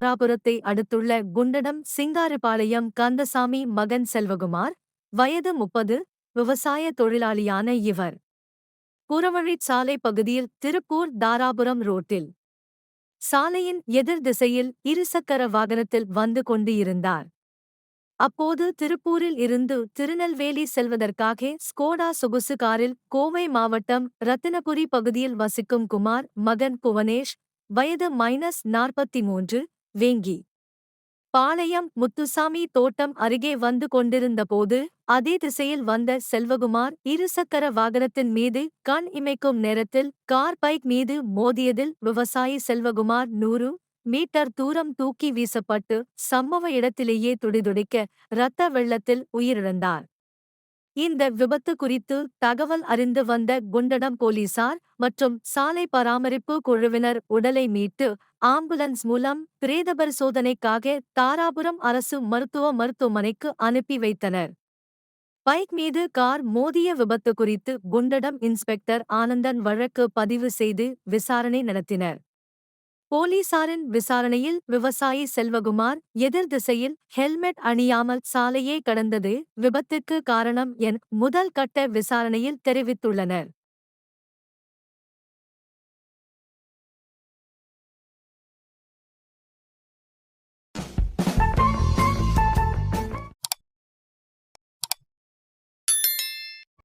தாராபுரத்தை அடுத்துள்ள குண்டடம் சிங்காரபாளையம் கந்தசாமி மகன் செல்வகுமார், வயது 30, விவசாய தொழிலாளியான இவர் புறவழிச் சாலை பகுதியில் திருப்பூர் தாராபுரம் ரோட்டில் சாலையின் எதிர் திசையில் இருசக்கர வாகனத்தில் வந்து கொண்டு இருந்தார். அப்போது திருப்பூரில் இருந்து திருநெல்வேலி செல்வதற்காக ஸ்கோடா சொகுசு காரில் கோவை மாவட்டம் ரத்தினபுரி பகுதியில் வசிக்கும் குமார் மகன் புவனேஷ், வயது -43, வேங்கி பாளையம் முத்துசாமி தோட்டம் அருகே வந்து கொண்டிருந்தபோது அதே திசையில் வந்த செல்வகுமார் இருசக்கர வாகனத்தின் மீது கண் இமைக்கும் நேரத்தில் கார் பைக் மீது மோதியதில் விவசாயி செல்வகுமார் 100 மீட்டர் தூரம் தூக்கி வீசப்பட்டு சம்பவ இடத்திலேயே துடிதுடிக்க இரத்த வெள்ளத்தில் உயிரிழந்தார். இந்த விபத்து குறித்து தகவல் அறிந்து வந்த குண்டடம் போலீசார் மற்றும் சாலை பராமரிப்பு குழுவினர் உடலை மீட்டு ஆம்புலன்ஸ் மூலம் பிரேத பரிசோதனைக்காக தாராபுரம் அரசு மருத்துவமனைக்கு அனுப்பி வைத்தனர். பைக் மீது கார் மோதிய விபத்து குறித்து குண்டடம் இன்ஸ்பெக்டர் ஆனந்தன் வழக்கு பதிவு செய்து விசாரணை நடத்தினர். போலீசாரின் விசாரணையில் விவசாயி செல்வகுமார் எதிர் திசையில் ஹெல்மெட் அணியாமல் சாலையே கடந்தது விபத்துக்கு காரணம் என முதல் கட்ட விசாரணையில் தெரிவித்துள்ளனர்.